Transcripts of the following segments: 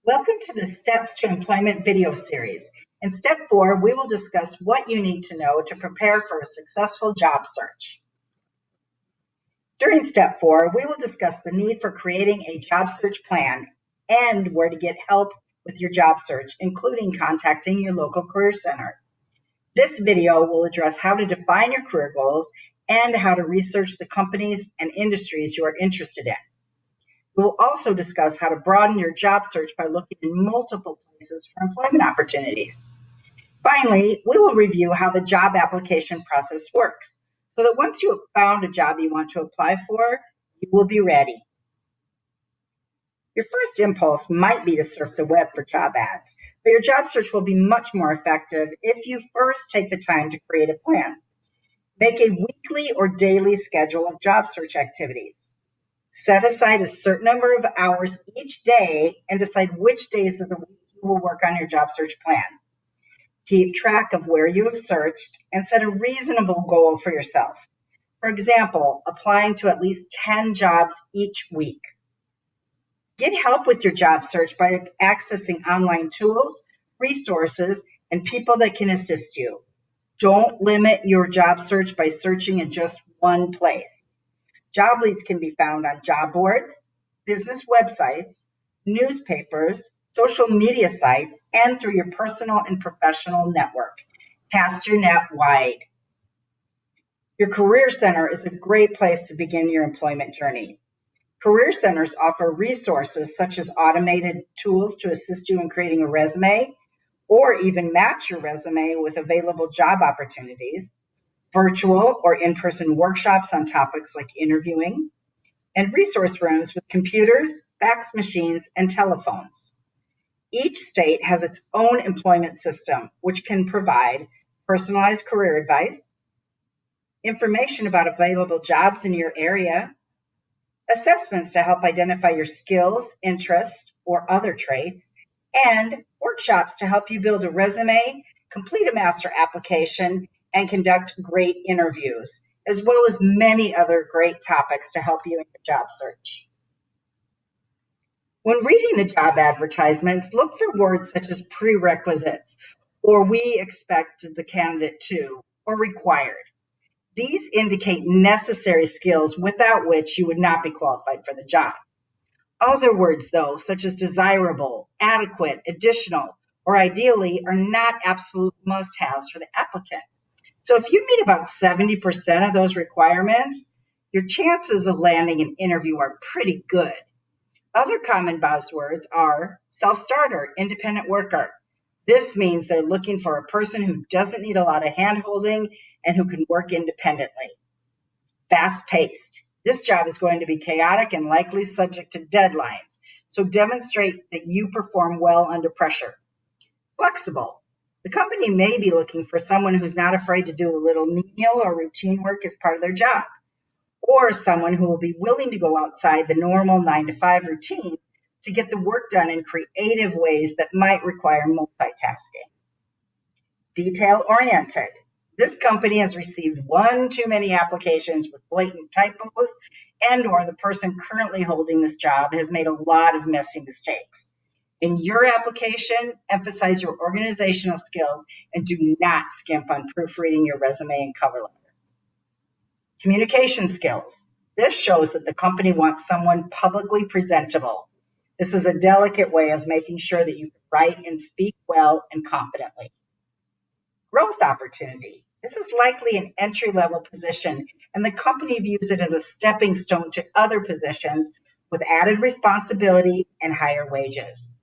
Welcome to the Steps to Employment video series. In step 4, we will discuss what you need to know to prepare for a successful job search. During step 4, we will discuss the need for creating a job search plan and where to get help with your job search, including contacting your local career center. This video will address how to define your career goals and how to research the companies and industries you are interested in. We will also discuss how to broaden your job search by looking in multiple places for employment opportunities. Finally, we will review how the job application process works, so that once you have found a job you want to apply for, you will be ready. Your first impulse might be to surf the web for job ads, but your job search will be much more effective if you first take the time to create a plan. Make a weekly or daily schedule of job search activities. Set aside a certain number of hours each day and decide which days of the week you will work on your job search plan. Keep track of where you have searched and set a reasonable goal for yourself. For example, applying to at least 10 jobs each week. Get help with your job search by accessing online tools, resources, and people that can assist you. Don't limit your job search by searching in just one place. Job leads can be found on job boards, business websites, newspapers, social media sites, and through your personal and professional network. Cast your net wide. Your Career Center is a great place to begin your employment journey. Career centers offer resources such as automated tools to assist you in creating a resume, or even match your resume with available job opportunities, virtual or in-person workshops on topics like interviewing, and resource rooms with computers, fax machines, and telephones. Each state has its own employment system, which can provide personalized career advice, information about available jobs in your area, assessments to help identify your skills, interests, or other traits, and workshops to help you build a resume, complete a master application, and conduct great interviews, as well as many other great topics to help you in your job search. When reading the job advertisements, look for words such as prerequisites, or we expect the candidate to, or required. These indicate necessary skills without which you would not be qualified for the job. Other words, though, such as desirable, adequate, additional, or ideally, are not absolute must-haves for the applicant. So if you meet about 70% of those requirements, your chances of landing an interview are pretty good. Other common buzzwords are self-starter, independent worker. This means they're looking for a person who doesn't need a lot of hand-holding and who can work independently. Fast-paced. This job is going to be chaotic and likely subject to deadlines, so demonstrate that you perform well under pressure. Flexible. The company may be looking for someone who's not afraid to do a little menial or routine work as part of their job, or someone who will be willing to go outside the normal 9-to-5 routine to get the work done in creative ways that might require multitasking. Detail-oriented. This company has received one too many applications with blatant typos, and/or the person currently holding this job has made a lot of messy mistakes. In your application, emphasize your organizational skills and do not skimp on proofreading your resume and cover letter. Communication skills. This shows that the company wants someone publicly presentable. This is a delicate way of making sure that you can write and speak well and confidently. Growth opportunity. This is likely an entry-level position, and the company views it as a stepping stone to other positions with added responsibility and higher wages.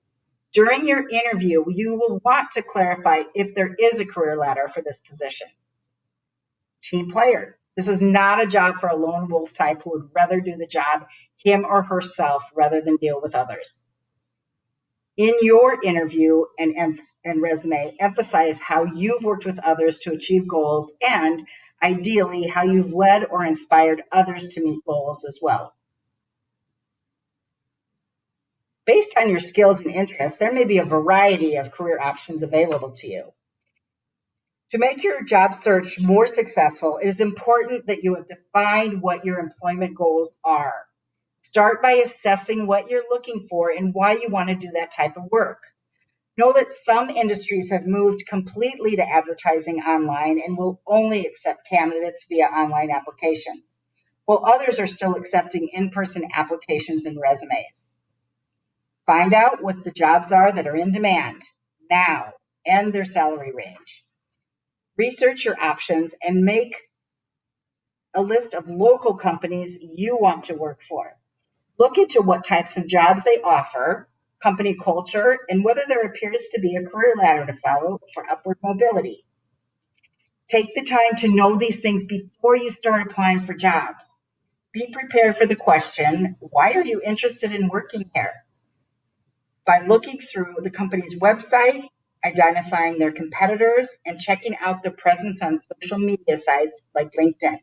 During your interview, you will want to clarify if there is a career ladder for this position. Team player. This is not a job for a lone wolf type who would rather do the job him or herself rather than deal with others. In your interview and resume, emphasize how you've worked with others to achieve goals and, ideally, how you've led or inspired others to meet goals as well. Based on your skills and interests, there may be a variety of career options available to you. To make your job search more successful, it is important that you have defined what your employment goals are. Start by assessing what you're looking for and why you want to do that type of work. Know that some industries have moved completely to advertising online and will only accept candidates via online applications, while others are still accepting in-person applications and resumes. Find out what the jobs are that are in demand now and their salary range. Research your options and make a list of local companies you want to work for. Look into what types of jobs they offer, company culture, and whether there appears to be a career ladder to follow for upward mobility. Take the time to know these things before you start applying for jobs. Be prepared for the question, why are you interested in working here? By looking through the company's website, identifying their competitors, and checking out their presence on social media sites like LinkedIn.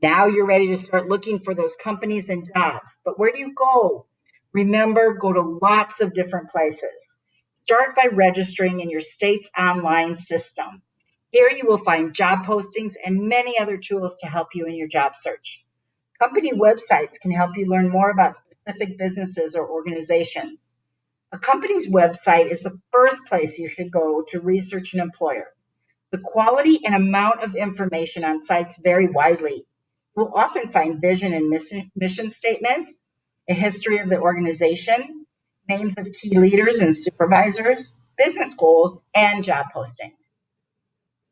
Now you're ready to start looking for those companies and jobs. But where do you go? Remember, go to lots of different places. Start by registering in your state's online system. Here you will find job postings and many other tools to help you in your job search. Company websites can help you learn more about specific businesses or organizations. A company's website is the first place you should go to research an employer. The quality and amount of information on sites vary widely. You will often find vision and mission statements, a history of the organization, names of key leaders and supervisors, business goals, and job postings.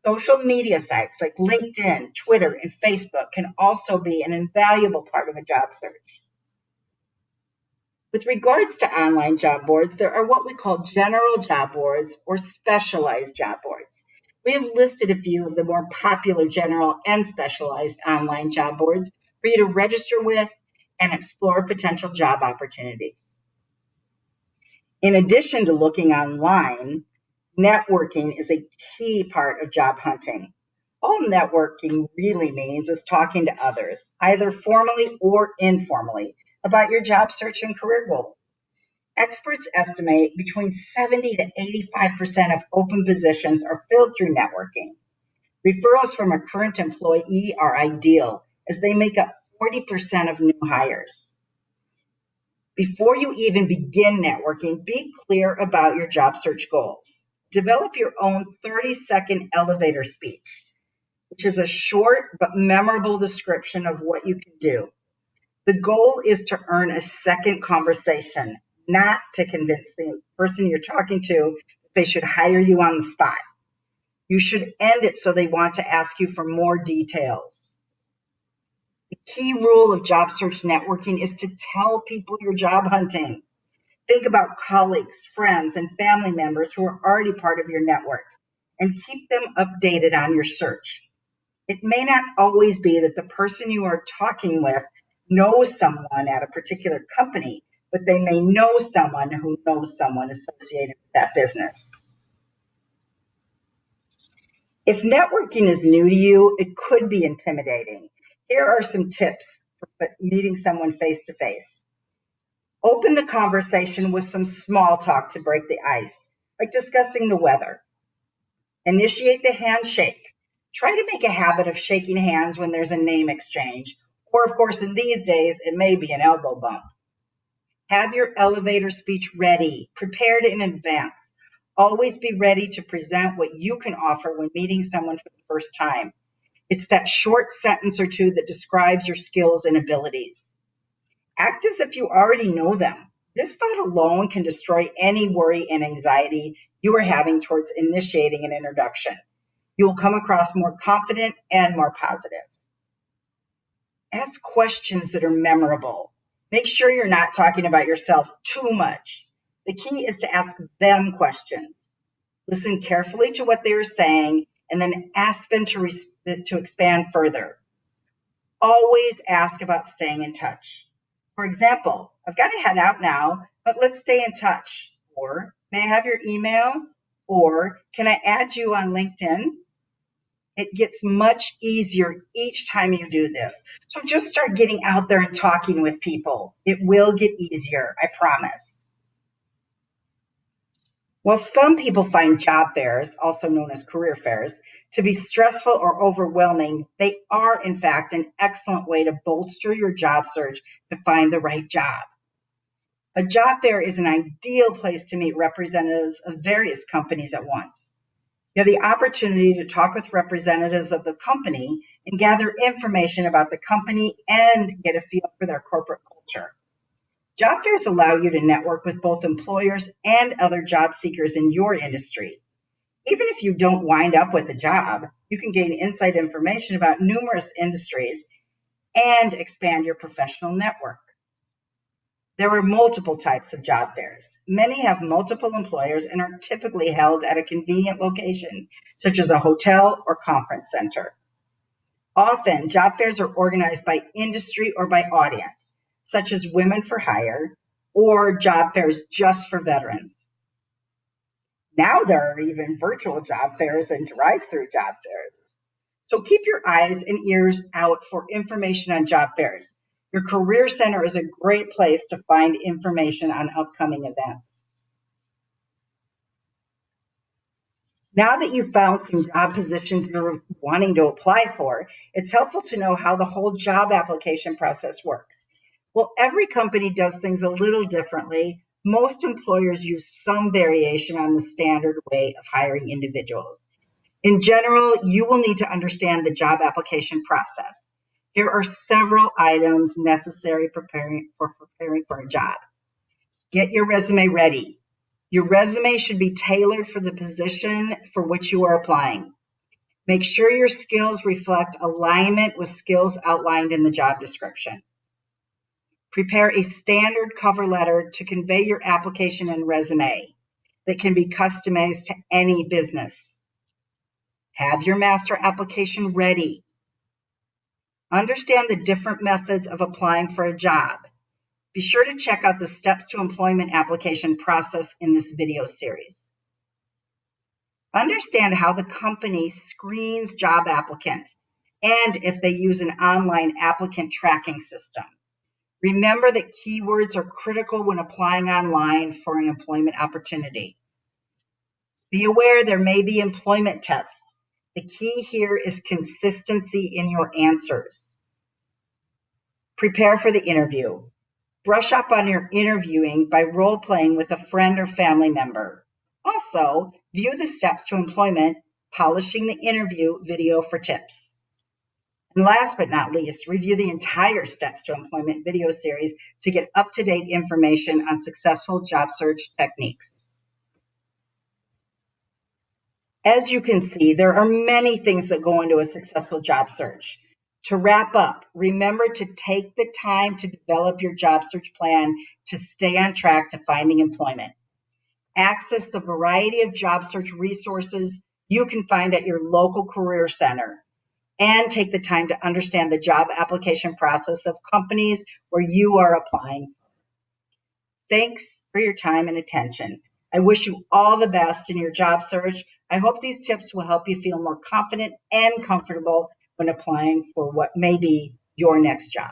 Social media sites like LinkedIn, Twitter, and Facebook can also be an invaluable part of a job search. With regards to online job boards, there are what we call general job boards or specialized job boards. We have listed a few of the more popular general and specialized online job boards for you to register with and explore potential job opportunities. In addition to looking online, networking is a key part of job hunting. All networking really means is talking to others, either formally or informally, about your job search and career goals. Experts estimate between 70 to 85% of open positions are filled through networking. Referrals from a current employee are ideal as they make up 40% of new hires. Before you even begin networking, be clear about your job search goals. Develop your own 30-second elevator speech, which is a short but memorable description of what you can do. The goal is to earn a second conversation, not to convince the person you're talking to that they should hire you on the spot. You should end it so they want to ask you for more details. The key rule of job search networking is to tell people you're job hunting. Think about colleagues, friends, and family members who are already part of your network and keep them updated on your search. It may not always be that the person you are talking with knows someone at a particular company, but they may know someone who knows someone associated with that business. If networking is new to you, it could be intimidating. Here are some tips for meeting someone face to face. Open the conversation with some small talk to break the ice, like discussing the weather. Initiate the handshake. Try to make a habit of shaking hands when there's a name exchange, or of course, in these days, it may be an elbow bump. Have your elevator speech ready, prepared in advance. Always be ready to present what you can offer when meeting someone for the first time. It's that short sentence or two that describes your skills and abilities. Act as if you already know them. This thought alone can destroy any worry and anxiety you are having towards initiating an introduction. You will come across more confident and more positive. Ask questions that are memorable. Make sure you're not talking about yourself too much. The key is to ask them questions. Listen carefully to what they are saying and then ask them to expand further. Always ask about staying in touch. For example, I've got to head out now, but let's stay in touch. Or, may I have your email? Or, can I add you on LinkedIn? It gets much easier each time you do this. So just start getting out there and talking with people. It will get easier, I promise. While some people find job fairs, also known as career fairs, to be stressful or overwhelming, they are, in fact, an excellent way to bolster your job search to find the right job. A job fair is an ideal place to meet representatives of various companies at once. You have the opportunity to talk with representatives of the company and gather information about the company and get a feel for their corporate culture. Job fairs allow you to network with both employers and other job seekers in your industry. Even if you don't wind up with a job, you can gain inside information about numerous industries and expand your professional network. There are multiple types of job fairs. Many have multiple employers and are typically held at a convenient location, such as a hotel or conference center. Often, job fairs are organized by industry or by audience, such as Women for Hire or job fairs just for veterans. Now there are even virtual job fairs and drive-through job fairs. So keep your eyes and ears out for information on job fairs. Your Career Center is a great place to find information on upcoming events. Now that you've found some job positions you're wanting to apply for, it's helpful to know how the whole job application process works. Well, every company does things a little differently. Most employers use some variation on the standard way of hiring individuals. In general, you will need to understand the job application process. Here are several items necessary preparing for a job. Get your resume ready. Your resume should be tailored for the position for which you are applying. Make sure your skills reflect alignment with skills outlined in the job description. Prepare a standard cover letter to convey your application and resume that can be customized to any business. Have your master application ready. Understand the different methods of applying for a job. Be sure to check out the steps to employment application process in this video series. Understand how the company screens job applicants and if they use an online applicant tracking system. Remember that keywords are critical when applying online for an employment opportunity. Be aware there may be employment tests. The key here is consistency in your answers. Prepare for the interview. Brush up on your interviewing by role-playing with a friend or family member. Also, view the steps to employment, polishing the interview video for tips. And last but not least, review the entire Steps to Employment video series to get up-to-date information on successful job search techniques. As you can see, there are many things that go into a successful job search. To wrap up, remember to take the time to develop your job search plan to stay on track to finding employment. Access the variety of job search resources you can find at your local career center, and take the time to understand the job application process of companies where you are applying. Thanks for your time and attention. I wish you all the best in your job search. I hope these tips will help you feel more confident and comfortable when applying for what may be your next job.